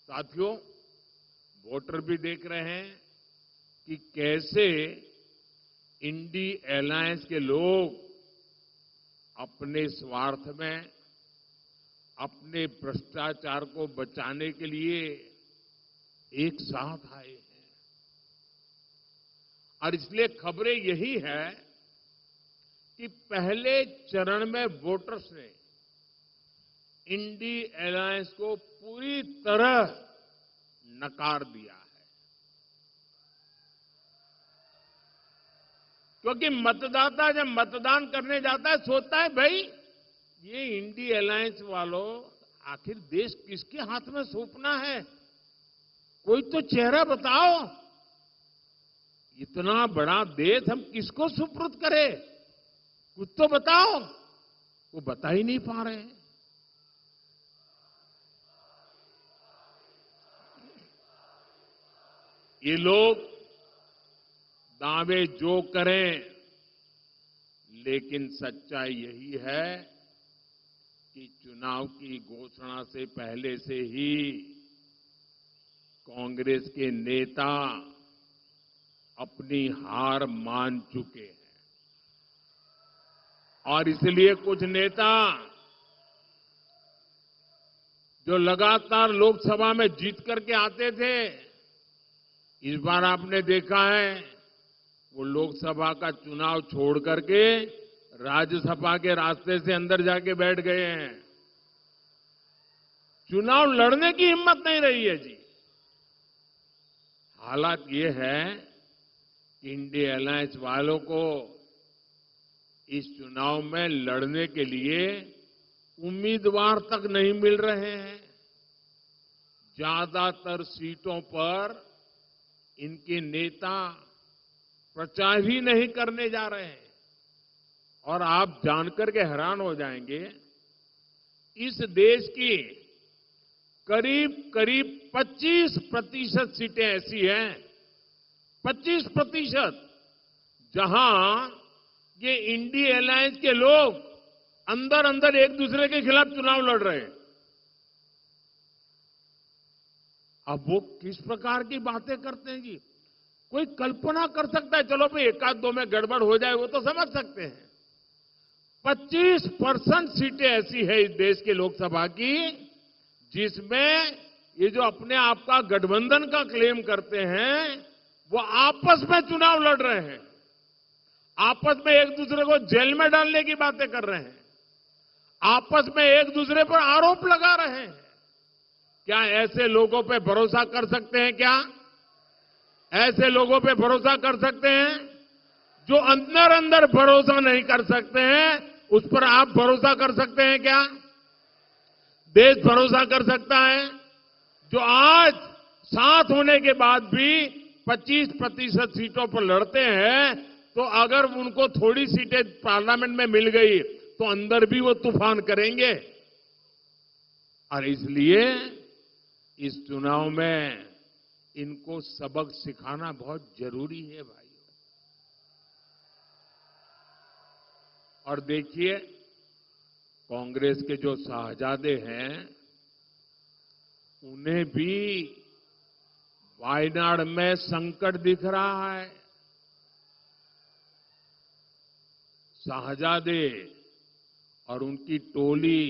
साथियों, वोटर भी देख रहे हैं कि कैसे इंडी अलायंस के लोग अपने स्वार्थ में, अपने भ्रष्टाचार को बचाने के लिए एक साथ आए हैं। और इसलिए खबरें यही है कि पहले चरण में वोटर्स ने इंडी अलायंस को पूरी तरह नकार दिया है, क्योंकि मतदाता जब मतदान करने जाता है सोचता है भाई ये इंडी अलायंस वालों आखिर देश किसके हाथ में सौंपना है, कोई तो चेहरा बताओ, इतना बड़ा देश हम किसको सुपुर्द करें, कुछ तो बताओ। वो बता ही नहीं पा रहे हैं। ये लोग दावे जो करें, लेकिन सच्चाई यही है कि चुनाव की घोषणा से पहले से ही कांग्रेस के नेता अपनी हार मान चुके हैं। और इसलिए कुछ नेता जो लगातार लोकसभा में जीत करके आते थे, इस बार आपने देखा है वो लोकसभा का चुनाव छोड़ करके राज्यसभा के रास्ते से अंदर जाके बैठ गए हैं। चुनाव लड़ने की हिम्मत नहीं रही है जी। हालात ये है कि इंडी अलायंस वालों को इस चुनाव में लड़ने के लिए उम्मीदवार तक नहीं मिल रहे हैं। ज्यादातर सीटों पर इनके नेता प्रचार ही नहीं करने जा रहे हैं। और आप जानकर के हैरान हो जाएंगे, इस देश की करीब 25% सीटें ऐसी हैं, 25%, जहां ये इंडी अलायंस के लोग अंदर अंदर एक दूसरे के खिलाफ चुनाव लड़ रहे हैं। अब वो किस प्रकार की बातें करते हैं जी, कोई कल्पना कर सकता है, चलो भाई एक आध दो में गड़बड़ हो जाए वो तो समझ सकते हैं। 25% सीटें ऐसी है इस देश के लोकसभा की जिसमें ये जो अपने आप का गठबंधन का क्लेम करते हैं वो आपस में चुनाव लड़ रहे हैं, आपस में एक दूसरे को जेल में डालने की बातें कर रहे हैं, आपस में एक दूसरे पर आरोप लगा रहे हैं। क्या ऐसे लोगों पे भरोसा कर सकते हैं? क्या ऐसे लोगों पे भरोसा कर सकते हैं? जो अंदर अंदर भरोसा नहीं कर सकते हैं उस पर आप भरोसा कर सकते हैं क्या? देश भरोसा कर सकता है? जो आज साथ होने के बाद भी 25% सीटों पर लड़ते हैं, तो अगर उनको थोड़ी सीटें पार्लियामेंट में मिल गई तो अंदर भी वो तूफान करेंगे। और इसलिए इस चुनाव में इनको सबक सिखाना बहुत जरूरी है भाइयों। और देखिए, कांग्रेस के जो शाहजादे हैं उन्हें भी वायनाड में संकट दिख रहा है। शाहजादे और उनकी टोली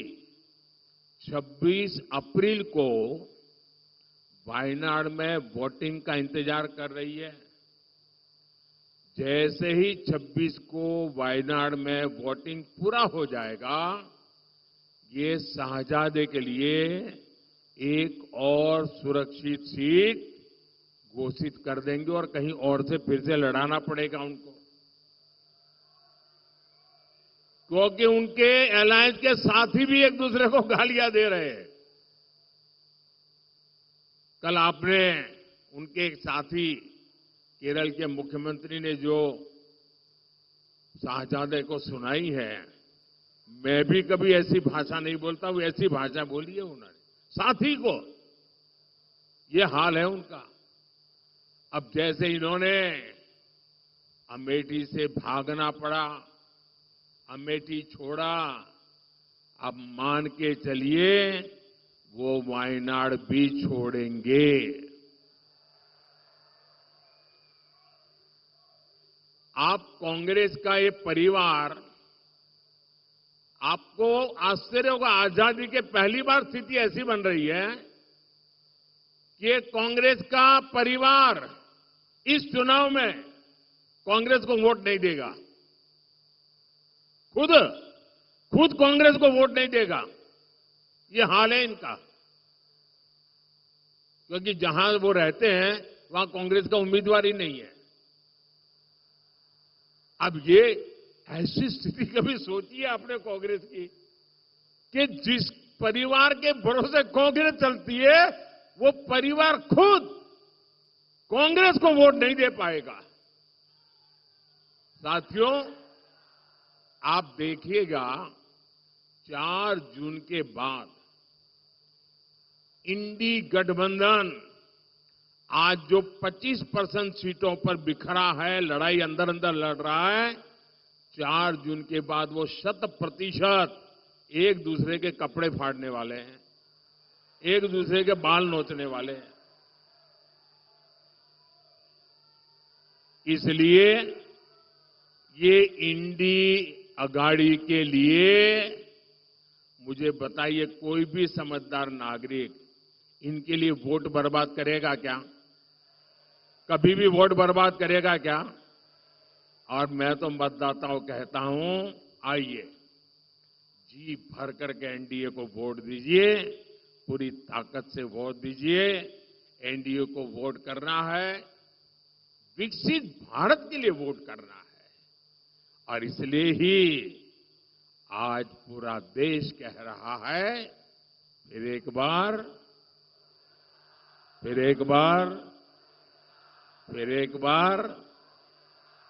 26 अप्रैल को वायनाड में वोटिंग का इंतजार कर रही है। जैसे ही 26 को वायनाड में वोटिंग पूरा हो जाएगा, ये शाहजादे के लिए एक और सुरक्षित सीट घोषित कर देंगे और कहीं और से फिर से लड़ाना पड़ेगा उनको, क्योंकि उनके अलायंस के साथी भी एक दूसरे को गालियां दे रहे हैं। कल आपने उनके एक साथी केरल के मुख्यमंत्री ने जो शाहजादे को सुनाई है, मैं भी कभी ऐसी भाषा नहीं बोलता, वो ऐसी भाषा बोली है उन्होंने साथी को। ये हाल है उनका। अब जैसे इन्होंने अमेठी से भागना पड़ा, अमेठी छोड़ा, अब मान के चलिए वो वायनाड भी छोड़ेंगे। आप कांग्रेस का ये परिवार, आपको आश्चर्य होगा, आजादी के पहली बार स्थिति ऐसी बन रही है कि कांग्रेस का परिवार इस चुनाव में कांग्रेस को वोट नहीं देगा। खुद कांग्रेस को वोट नहीं देगा। ये हाल है इनका, क्योंकि जहां वो रहते हैं वहां कांग्रेस का उम्मीदवार ही नहीं है। अब ये ऐसी स्थिति कभी सोची है आपने कांग्रेस की कि जिस परिवार के भरोसे कांग्रेस चलती है वो परिवार खुद कांग्रेस को वोट नहीं दे पाएगा। साथियों, आप देखिएगा 4 जून के बाद इंडी गठबंधन आज जो 25% सीटों पर बिखरा है, लड़ाई अंदर अंदर लड़ रहा है, 4 जून के बाद वो 100% एक दूसरे के कपड़े फाड़ने वाले हैं, एक दूसरे के बाल नोचने वाले हैं। इसलिए ये इंडी अगाड़ी के लिए मुझे बताइए, कोई भी समझदार नागरिक इनके लिए वोट बर्बाद करेगा क्या? कभी भी वोट बर्बाद करेगा क्या? और मैं तो मतदाताओं कहता हूं, आइए जी भर करके एनडीए को वोट दीजिए, पूरी ताकत से वोट दीजिए। एनडीए को वोट करना है, विकसित भारत के लिए वोट करना है। और इसलिए ही आज पूरा देश कह रहा है, फिर एक बार, फिर एक बार, फिर एक बार